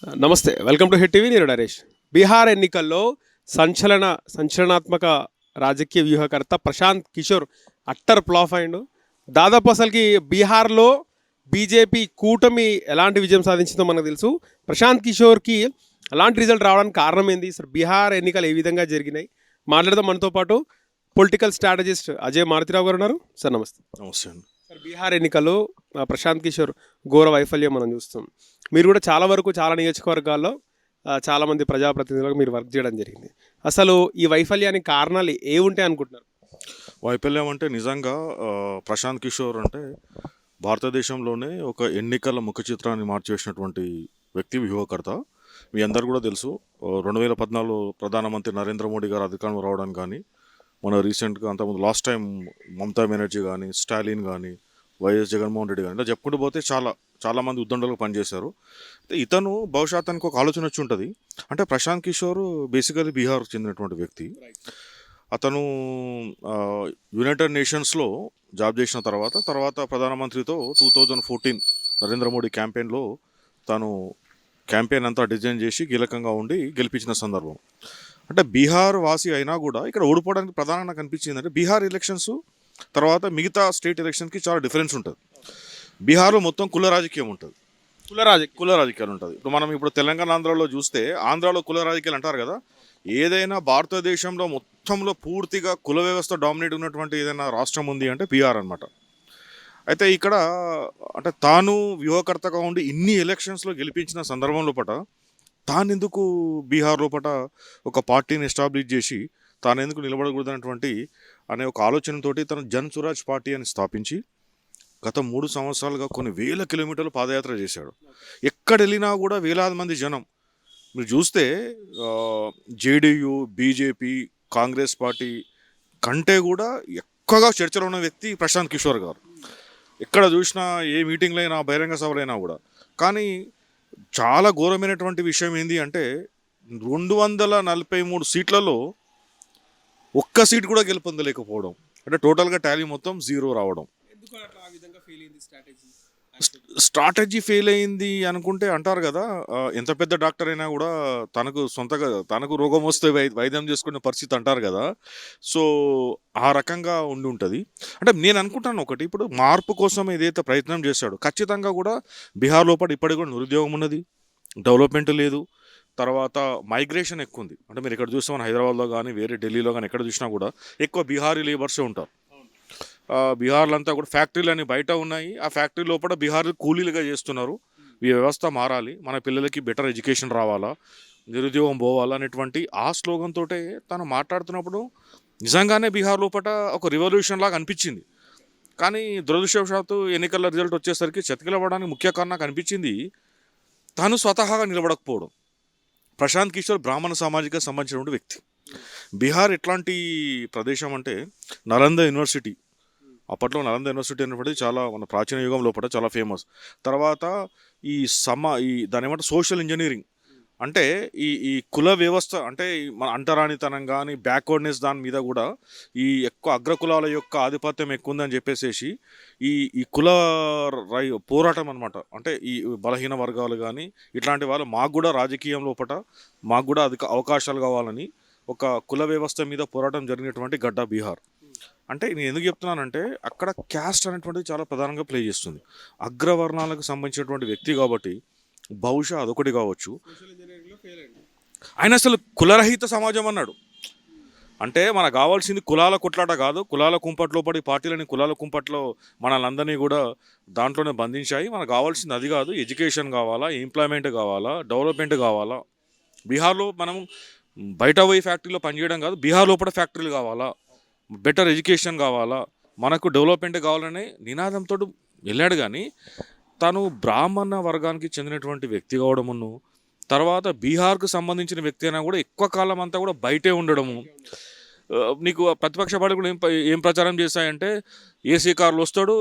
నమస్తే. Welcome to hit TV. నేను నరేష్. బీహార్ ఎన్నికల్లో సంచలనాత్మక రాజకీయ వ్యూహకర్త ప్రశాంత్ కిషోర్ అట్టర్ ఫ్లాప్ అయిండు. దాదాపు అసలుకి బీహార్లో బీజేపీ కూటమి ఎలాంటి విజయం సాధించిందో మనకు తెలుసు. ప్రశాంత్ కిషోర్కి అలాంటి రిజల్ట్ రావడానికి కారణం ఏంది, అసలు బీహార్ ఎన్నికలు ఏ విధంగా జరిగినాయి మాట్లాడదాం. మనతో పాటు పొలిటికల్ స్ట్రాటజిస్ట్ అజయ్ మారుతిరావు గారు ఉన్నారు. సార్ నమస్తే. నమస్తే అండి. సార్, బీహార్ ఎన్నికల్లో ప్రశాంత్ కిషోర్ ఘోర వైఫల్యం మనం చూస్తాం. మీరు కూడా చాలా వరకు చాలా నియోజకవర్గాల్లో చాలామంది ప్రజాప్రతినిధులకు మీరు వర్క్ చేయడం జరిగింది. అసలు ఈ వైఫల్యానికి కారణాలు ఏ ఉంటాయి అనుకుంటున్నారు? వైఫల్యం అంటే నిజంగా ప్రశాంత్ కిషోర్ అంటే భారతదేశంలోనే ఒక ఎన్నికల ముఖ చిత్రాన్ని మార్చేసినటువంటి వ్యక్తి, వ్యూహకర్త. మీ అందరు కూడా తెలుసు, 2014 ప్రధానమంత్రి నరేంద్ర మోడీ గారు అధికారంలో రావడానికి కానీ, మన రీసెంట్గా అంతకుముందు లాస్ట్ టైం మమతా బెనర్జీ కానీ, స్టాలిన్ కానీ, వైఎస్ జగన్మోహన్ రెడ్డి కానీ, ఇలా చెప్పుకుంటూ పోతే చాలామంది ఉద్దండలకు పనిచేశారు. ఇతను భవిష్యత్తునికి ఒక ఆలోచన వచ్చి ఉంటుంది. అంటే ప్రశాంత్ కిషోర్ బేసికలీ బీహార్ చెందినటువంటి వ్యక్తి. అతను యునైటెడ్ నేషన్స్లో జాబ్ చేసిన తర్వాత ప్రధానమంత్రితో 2014 నరేంద్ర మోడీ క్యాంపెయిన్లో తాను క్యాంపెయిన్ అంతా డిజైన్ చేసి కీలకంగా ఉండి గెలిపించిన సందర్భం. అంటే బీహార్ వాసి అయినా కూడా ఇక్కడ ఓడిపోవడానికి ప్రధానంగా కనిపించింది అంటే బీహార్ ఎలక్షన్స్ తర్వాత మిగతా స్టేట్ ఎలక్షన్కి చాలా డిఫరెన్స్ ఉంటుంది. బీహార్లో మొత్తం కుల రాజకీయం ఉంటుంది, కుల రాజకీయాలు ఉంటుంది. ఇప్పుడు తెలంగాణ ఆంధ్రాలో చూస్తే ఆంధ్రాలో కుల రాజకీయాలు అంటారు కదా. ఏదైనా భారతదేశంలో మొత్తంలో పూర్తిగా కుల వ్యవస్థ డామినేట్ ఉన్నటువంటి ఏదైనా రాష్ట్రం ఉంది అంటే బీహార్ అనమాట. అయితే ఇక్కడ అంటే తాను వ్యూహకర్తగా ఉండి ఇన్ని ఎలక్షన్స్లో గెలిపించిన సందర్భం లోపల తాను ఎందుకు బీహార్ లోపల ఒక పార్టీని ఎస్టాబ్లిష్ చేసి తాను ఎందుకు నిలబడకూడదన్నటువంటి అనే ఒక ఆలోచనతోటి తను జన్ స్వరాజ్ పార్టీ అని స్థాపించి గత 3 సంవత్సరాలుగా కొన్ని వేల కిలోమీటర్లు పాదయాత్ర చేశాడు. ఎక్కడ వెళ్ళినా కూడా వేలాది మంది జనం. మీరు చూస్తే జేడీయూ, బీజేపీ, కాంగ్రెస్ పార్టీ కంటే కూడా ఎక్కువగా చర్చలో ఉన్న వ్యక్తి ప్రశాంత్ కిషోర్ గారు. ఎక్కడ చూసినా ఏ మీటింగ్లో అయినా, బహిరంగ సభలైనా కూడా. కానీ చాలా ఘోరమైనటువంటి విషయం ఏంటి అంటే 243 సీట్లలో ఒక్క సీట్ కూడా గెలుపొందలేకపోవడం. అంటే టోటల్గా టాలీ మొత్తం 0 రావడం. స్ట్రాటజీ ఫెయిల్ అయింది అనుకుంటే అంటారు కదా, ఎంత పెద్ద డాక్టర్ అయినా కూడా తనకు రోగం వస్తే వైద్యం చేసుకునే పరిస్థితి అంటారు కదా. సో ఆ రకంగా ఉండి ఉంటుంది. అంటే నేను అనుకుంటాను ఒకటి, ఇప్పుడు మార్పు కోసం ఏదైతే ప్రయత్నం చేశాడో ఖచ్చితంగా కూడా బీహార్ లోపల ఇప్పటికి కూడా నిరుద్యోగం ఉన్నది, డెవలప్మెంట్ లేదు, తర్వాత మైగ్రేషన్ ఎక్కువ ఉంది. అంటే మీరు ఇక్కడ చూస్తే మన హైదరాబాద్లో కానీ వేరే ఢిల్లీలో కానీ ఎక్కడ చూసినా కూడా ఎక్కువ బీహారీ లేబర్సే ఉంటారు. బీహార్లో అంతా కూడా ఫ్యాక్టరీలు అన్నీ బయట ఉన్నాయి. ఆ ఫ్యాక్టరీ లోపల బీహార్ కూలీలుగా చేస్తున్నారు. ఈ వ్యవస్థ మారాలి, మన పిల్లలకి బెటర్ ఎడ్యుకేషన్ రావాలా, నిరుద్యోగం పోవాలా అనేటువంటి ఆ స్లోగన్ తోటే తను మాట్లాడుతున్నప్పుడు నిజంగానే బీహార్ లోపల ఒక రివల్యూషన్ లాగా అనిపించింది. కానీ దురదృష్టవశాత్తు ఎన్నికల రిజల్ట్ వచ్చేసరికి చతికిలబడడానికి ముఖ్య కారణం నాకు అనిపించింది తాను స్వతహాగా నిలబడకపోవడం. ప్రశాంత్ కిషోర్ బ్రాహ్మణ సామాజిక సంబంధించినటువంటి వ్యక్తి. బీహార్ ఎట్లాంటి ప్రదేశం అంటే నలంద యూనివర్సిటీ, అప్పట్లో నలంద యూనివర్సిటీ అనేటువంటిది చాలా మన ప్రాచీన యుగం లోపల చాలా ఫేమస్. తర్వాత ఈ దాని ఏమంటే సోషల్ ఇంజనీరింగ్ అంటే ఈ కుల వ్యవస్థ అంటే మన అంటరానితనం కానీ బ్యాక్వర్డ్నెస్ దాని మీద కూడా ఈ ఎక్కువ అగ్రకులాల యొక్క ఆధిపత్యం ఎక్కువ ఉందని చెప్పేసి ఈ కుల పోరాటం అనమాట. అంటే ఈ బలహీన వర్గాలు కానీ ఇట్లాంటి వాళ్ళు మాకు కూడా రాజకీయం లోపల మాకు కూడా అధిక అవకాశాలు కావాలని ఒక కుల వ్యవస్థ మీద పోరాటం జరిగినటువంటి గడ్డ బీహార్. అంటే నేను ఎందుకు చెప్తున్నానంటే అక్కడ క్యాస్ట్ అనేటువంటిది చాలా ప్రధానంగా ప్లే చేస్తుంది. అగ్రవర్ణాలకు సంబంధించినటువంటి వ్యక్తి కాబట్టి బహుశా అదొకటి కావచ్చు. ఆయన అసలు కులరహిత సమాజం అన్నాడు. అంటే మనకు కావాల్సింది కులాల కొట్లాట కాదు, కులాల కుంపట్లో పడి పార్టీలని కులాల కుంపట్లో మనల్ని కూడా దాంట్లోనే బంధించాయి. మనకు కావాల్సింది అది కాదు, ఎడ్యుకేషన్ కావాలా, ఎంప్లాయ్మెంట్ కావాలా, డెవలప్మెంట్ కావాలా. బీహార్లో మనం బయట పోయి ఫ్యాక్టరీలో పనిచేయడం కాదు, బీహార్ లోపల ఫ్యాక్టరీలు కావాలా, బెటర్ ఎడ్యుకేషన్ కావాలా, మనకు డెవలప్మెంట్ కావాలనే నినాదంతో వెళ్ళాడు. కానీ తను బ్రాహ్మణ వర్గానికి చెందినటువంటి వ్యక్తి కావడమును, తర్వాత బీహార్కు సంబంధించిన వ్యక్తి అయినా కూడా ఎక్కువ కాలం అంతా కూడా బయటే ఉండడము. నీకు ప్రతిపక్ష పార్టీ కూడా ఏం ప్రచారం చేస్తాయంటే ఏసీ కార్లు వస్తాడు,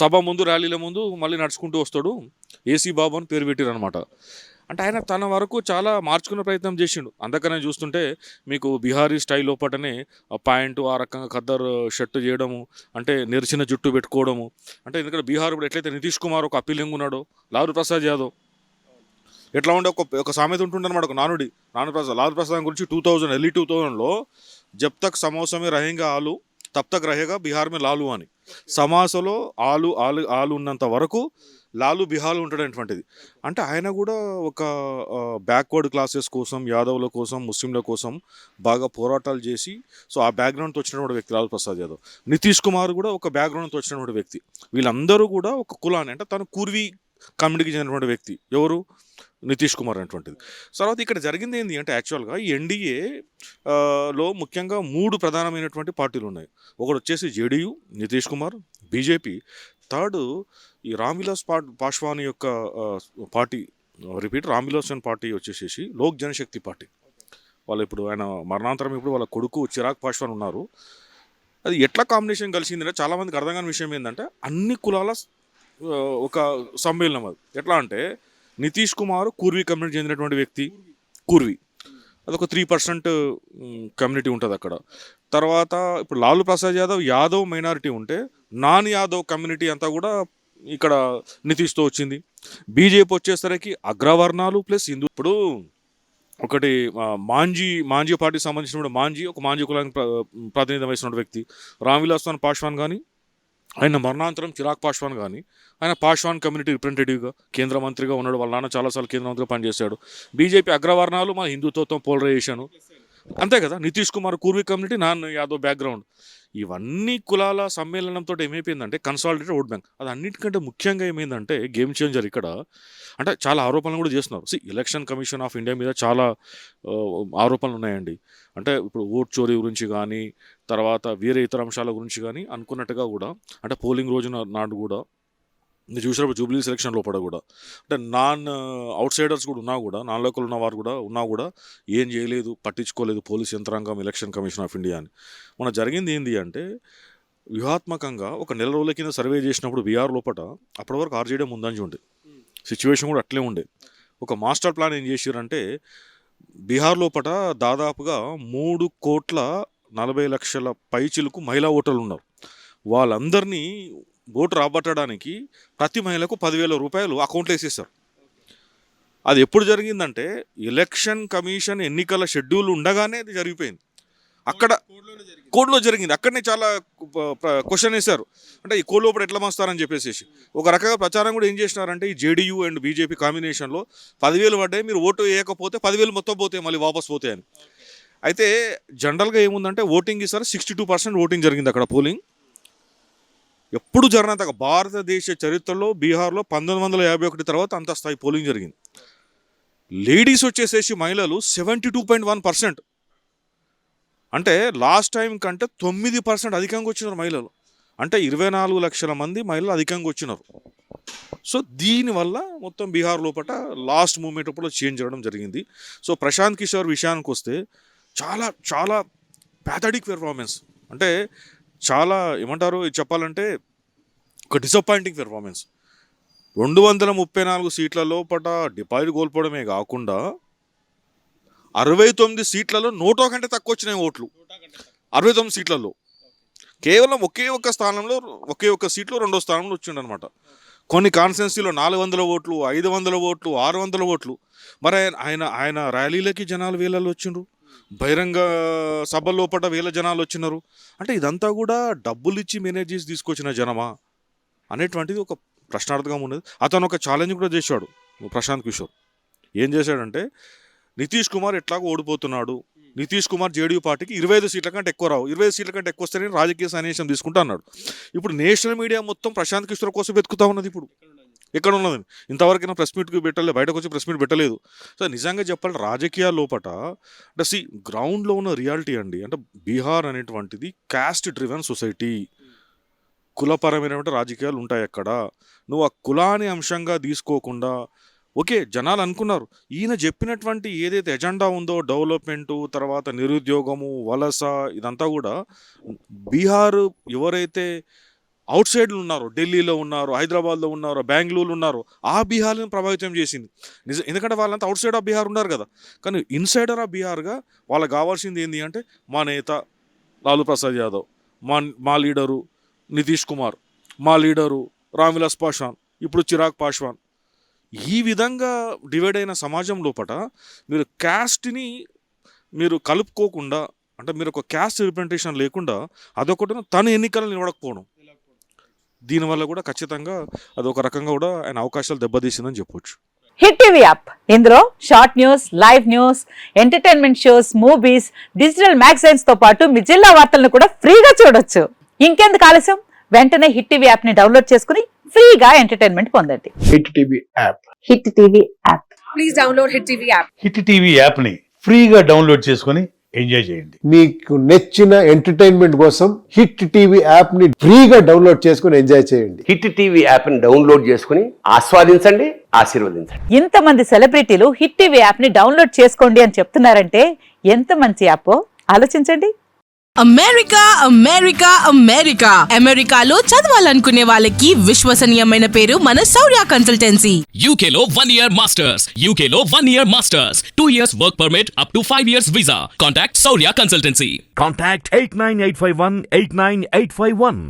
సభ ముందు ర్యాలీల ముందు మళ్ళీ నడుచుకుంటూ వస్తాడు, ఏసీ బాబు అని పేరు పెట్టారు అనమాట. అంటే ఆయన తన వరకు చాలా మార్చుకునే ప్రయత్నం చేసిండు. అందుకనే చూస్తుంటే మీకు బీహారీ స్టైల్ లోపటనే ప్యాంటు ఆ రకంగా ఖద్దర్ షర్ట్ చేయడము, అంటే నెరిచిన జుట్టు పెట్టుకోవడము. అంటే ఎందుకంటే బీహార్ ఇప్పుడు ఎట్లయితే నితీష్ కుమార్ ఒక అప్పీలింగ్ ఉన్నాడో, లాలూ ప్రసాద్ యాదవ్ ఎట్లా ఉండే ఒక సామెత ఉంటుందన్నమాట, ఒక నానుడి లాలూ ప్రసాద్ గురించి 2000 ఎర్లీ 2000లో జబ్ తక్ సమోసా మే రహేంగా ఆలు తబ్ తక్ రహేగా బీహార్ మే లాలు అని. సమాసలో ఆలు ఆలు ఆలు ఉన్నంత వరకు లాలు బీహార్లో ఉంటాడనేటువంటిది. అంటే ఆయన కూడా ఒక బ్యాక్వర్డ్ క్లాసెస్ కోసం, యాదవుల కోసం, ముస్లింల కోసం బాగా పోరాటాలు చేసి, సో ఆ బ్యాక్గ్రౌండ్తో వచ్చినటువంటి వ్యక్తి లాలూ ప్రసాద్ యాదవ్. నితీష్ కుమార్ కూడా ఒక బ్యాక్గ్రౌండ్తో వచ్చినటువంటి వ్యక్తి. వీళ్ళందరూ కూడా ఒక కులాన్ని, అంటే తను కుర్వీ కమ్యూనిటీకి చెందినటువంటి వ్యక్తి. ఎవరు? నితీష్ కుమార్ అనేటువంటిది. తర్వాత ఇక్కడ జరిగింది ఏంటి అంటే యాక్చువల్గా ఈ ఎన్డీఏ లో ముఖ్యంగా 3 ప్రధానమైనటువంటి పార్టీలు ఉన్నాయి. ఒకటి వచ్చేసి JDU, Nitish Kumar, BJP. Third ఈ రామ్విలాస్ పాస్వాన్ యొక్క పార్టీ, రామ్విలాస్ పార్టీ వచ్చేసేసి లోక్ జనశక్తి పార్టీ. వాళ్ళు ఇప్పుడు ఆయన మరణాంతరం ఇప్పుడు వాళ్ళ కొడుకు చిరాగ్ పాస్వాన్ ఉన్నారు. అది ఎట్లా కాంబినేషన్ కలిసిందంటే చాలామందికి అర్థం కాని విషయం ఏంటంటే అన్ని కులాల ఒక సమ్మేళనం. అది ఎట్లా అంటే నితీష్ కుమార్ కుర్వీ కమ్యూనిటీ చెందినటువంటి వ్యక్తి. కుర్వీ అదొక 3% కమ్యూనిటీ ఉంటుంది అక్కడ. తర్వాత ఇప్పుడు లాలూ ప్రసాద్ యాదవ్ మైనారిటీ ఉంటే నాన్ యాదవ్ కమ్యూనిటీ అంతా కూడా ఇక్కడ నితీష్తో వచ్చింది. బీజేపీ వచ్చేసరికి అగ్రవర్ణాలు ప్లస్ హిందూ. ఇప్పుడు ఒకటి మాంజీ పార్టీకి సంబంధించిన ఒక మాంజీ కులానికి ప్రాతినిధ్యం వహిస్తున్న వ్యక్తి. రామ్విలాస్ పాస్వాన్ కానీ, ఆయన మరణాంతరం చిరాగ్ పాస్వాన్ కానీ, ఆయన పాస్వాన్ కమ్యూనిటీ రిప్రజెంటేటివ్గా కేంద్ర మంత్రిగా ఉన్నాడు. వాళ్ళ నాన్న చాలాసార్లు కేంద్ర మంత్రిగా పనిచేశాడు. బీజేపీ అగ్రవర్ణాలు మా హిందుత్వం పోలరైజేషన్, అంతే కదా. Nitish Kumar Kurmi community, non Yadav background. ఇవన్నీ కులాల సమ్మేళనంతో ఏమైపోయిందంటే కన్సాలిడేటెడ్ ఓట్ బ్యాంక్. అది అన్నిటికంటే ముఖ్యంగా ఏమైందంటే గేమ్ చేంజర్ ఇక్కడ. అంటే చాలా ఆరోపణలు కూడా చేస్తున్నారు. ఎలక్షన్ కమిషన్ ఆఫ్ ఇండియా మీద చాలా ఆరోపణలు ఉన్నాయండి. అంటే ఇప్పుడు ఓట్ చోరీ గురించి కానీ, తర్వాత వేరే ఇతర అంశాల గురించి కానీ అనుకున్నట్టుగా కూడా, అంటే పోలింగ్ రోజు నాడు కూడా మీరు చూసినప్పుడు జూబ్లీ సెలక్షన్ లోపల కూడా, అంటే అవుట్ సైడర్స్ కూడా ఉన్నా కూడా, నాన్ లోకల్ ఉన్నవారు కూడా ఉన్నా కూడా ఏం చేయలేదు, పట్టించుకోలేదు పోలీస్ యంత్రాంగం, ఎలక్షన్ కమిషన్ ఆఫ్ ఇండియా అని. మన జరిగింది ఏంటి అంటే వ్యూహాత్మకంగా ఒక నెల రోజుల కింద సర్వే చేసినప్పుడు బీహార్ లోపల అప్పటి వరకు ఆర్జేడీ ముందంజ ఉండే సిచ్యువేషన్ కూడా అట్లే ఉండే. ఒక మాస్టర్ ప్లాన్ ఏం చేశారంటే బీహార్ లోపల దాదాపుగా 3,40,00,000 పైచిలకు మహిళా ఓటర్లు ఉన్నారు. వాళ్ళందరినీ ఓటు రాబట్టడానికి ప్రతి మహిళకు 10,000 రూపాయలు అకౌంట్లో వేసేస్తారు. అది ఎప్పుడు జరిగిందంటే ఎలక్షన్ కమిషన్ ఎన్నికల షెడ్యూల్ ఉండగానే అది జరిగిపోయింది. అక్కడ కోడ్లో జరిగింది. అక్కడనే చాలా క్వశ్చన్ వేశారు, అంటే ఈ కోడ్ లోపల ఎట్లా మాస్తారని చెప్పేసి. ఒక రకంగా ప్రచారం కూడా ఏం చేసినారంటే ఈ జేడీయూ అండ్ బీజేపీ కాంబినేషన్లో 10,000 పడ్డాయి, మీరు ఓటు వేయకపోతే 10,000 మొత్తం పోతాయి, మళ్ళీ వాపస్ పోతాయి అని. అయితే జనరల్గా ఏముందంటే ఓటింగ్ ఈసారి 62% ఓటింగ్ జరిగింది అక్కడ. పోలింగ్ ఎప్పుడు జరిగినంతగా భారతదేశ చరిత్రలో బీహార్లో 1951 తర్వాత అంత స్థాయి పోలింగ్ జరిగింది. లేడీస్ వచ్చేసేసి మహిళలు 72.1%, అంటే లాస్ట్ టైం కంటే 9% అధికంగా వచ్చినారు మహిళలు. అంటే 24 లక్షల మంది మహిళలు అధికంగా వచ్చినారు. సో దీనివల్ల మొత్తం బీహార్ లోపల లాస్ట్ మూమెంట్ అప్పుడు చేంజ్ జరగడం జరిగింది. సో ప్రశాంత్ కిషోర్ విషయానికి వస్తే చాలా చాలా ప్యాథటిక్ పెర్ఫార్మెన్స్, అంటే చాలా ఏమంటారు చెప్పాలంటే ఒక డిసప్పాయింటింగ్ పెర్ఫార్మెన్స్. 234 సీట్ల లోపల డిపాజిట్ కోల్పోవడమే కాకుండా 69 సీట్లలో నోటో కంటే తక్కువ వచ్చినాయి ఓట్లు. 69 సీట్లలో కేవలం ఒకే ఒక్క స్థానంలో, ఒకే ఒక్క సీట్లో 2వ స్థానంలో వచ్చిండనమాట. కొన్ని కాన్స్టిట్యున్సీలో 400 ఓట్లు, 500 ఓట్లు, 600 ఓట్లు. మరి ఆయన ర్యాలీలకి జనాలు వేలలో వచ్చిండ్రు, బహిరంగ సభ లోపల వేల జనాలు వచ్చినారు. అంటే ఇదంతా కూడా డబ్బులు ఇచ్చి మేనేజ్ చేసి తీసుకొచ్చిన జనమా అనేటువంటిది ఒక ప్రశ్నార్థకం ఉన్నది. అతను ఒక ఛాలెంజ్ కూడా చేశాడు ప్రశాంత్ కిషోర్. ఏం చేశాడంటే నితీష్ కుమార్ ఎట్లాగో ఓడిపోతున్నాడు, నితీష్ కుమార్ జేడీయూ పార్టీకి 25 సీట్ల కంటే ఎక్కువ రావు, 25 సీట్ల కంటే ఎక్కువ వస్తేనే రాజకీయ సన్నివేశం తీసుకుంటా అన్నాడు. ఇప్పుడు నేషనల్ మీడియా మొత్తం ప్రశాంత్ కిషోర్ కోసం వెతుకుతా ఉన్నది. ఇప్పుడు ఎక్కడ ఉన్నదని ఇంతవరకైనా ప్రెస్ మీట్కి పెట్టలేదు, బయటకు వచ్చి ప్రెస్ మీట్ పెట్టలేదు. సో నిజంగా చెప్పాలంటే రాజకీయాల లోపల అంటే గ్రౌండ్లో ఉన్న రియాలిటీ అండి. అంటే బీహార్ అనేటువంటిది క్యాస్ట్ డ్రివెన్ సొసైటీ, కులపరమైనటువంటి రాజకీయాలు ఉంటాయి అక్కడ. నువ్వు ఆ కులాన్ని అంశంగా తీసుకోకుండా, ఓకే జనాలు అనుకున్నారు ఈయన చెప్పినటువంటి ఏదైతే ఎజెండా ఉందో డెవలప్మెంటు, తర్వాత నిరుద్యోగము, వలస, ఇదంతా కూడా బీహార్ ఎవరైతే అవుట్ సైడ్లు ఉన్నారో, ఢిల్లీలో ఉన్నారు, హైదరాబాద్లో ఉన్నారు, బెంగళూరులో ఉన్నారు, ఆ బీహార్ని ప్రభావితం చేసింది. ఎందుకంటే వాళ్ళంతా అవుట్ సైడ్ ఆఫ్ బీహార్ ఉన్నారు కదా. కానీ ఇన్సైడర్ ఆఫ్ బీహార్గా వాళ్ళకి కావాల్సింది ఏంటి అంటే మా నేత లాలూ ప్రసాద్ యాదవ్, మా లీడరు నితీష్ కుమార్, మా లీడరు రామ్విలాస్ పాస్వాన్, ఇప్పుడు చిరాగ్ పాస్వాన్, ఈ విధంగా డివైడ్ అయిన సమాజం లోపల మీరు క్యాస్ట్ని మీరు కలుపుకోకుండా, అంటే మీరు ఒక క్యాస్ట్ రిప్రజెంటేషన్ లేకుండా అదొకటి తను ఎన్నికలు నిలవడకపోవడం, దీనివల్ల కూడా ఖచ్చితంగా అదొక రకంగా కూడా ఆయన అవకాశాలు దెబ్బతీసిందని చెప్పొచ్చు. హిట్ టీవీ యాప్, ఇందులో short news, live news, entertainment shows, movies, digital magazines తో పాటు మీ జిల్లా వార్తలను కూడా ఫ్రీగా చూడొచ్చు. ఇంకెందుకు ఆలస్యం, వెంటనే హిట్ టీవీ యాప్ ని డౌన్లోడ్ చేసుకుని ఫ్రీగా ఎంటర్టైన్మెంట్ పొందండి. Hit TV app. Hit TV app. Please download Hit TV app. Hit TV యాప్ని ఫ్రీగా డౌన్లోడ్ చేసుకొని ఎంజాయ్ చేయండి. మీకు నచ్చిన ఎంటర్టైన్మెంట్ కోసం హిట్ టీవీ యాప్ ని ఫ్రీగా డౌన్లోడ్ చేసుకుని ఎంజాయ్ చేయండి. హిట్ టీవీ యాప్ని డౌన్లోడ్ చేసుకుని ఆస్వాదించండి, ఆశీర్వదించండి. ఇంతమంది సెలబ్రిటీలు హిట్ టీవీ యాప్ ని డౌన్లోడ్ చేసుకోండి అని చెప్తున్నారంటే ఎంత మంచి యాప్ ఆలోచించండి. అమెరికా అమెరికా అమెరికా అమెరికాలో చదవాలనుకునే వాళ్ళకి విశ్వసనీయమైన పేరు మన శౌర్య కన్సల్టెన్సీ. UK లో 1 year masters, UK లో 1 year masters, 2 years work permit up to 5 years visa. Contact Saurya Consultancy. Contact 89851 89851.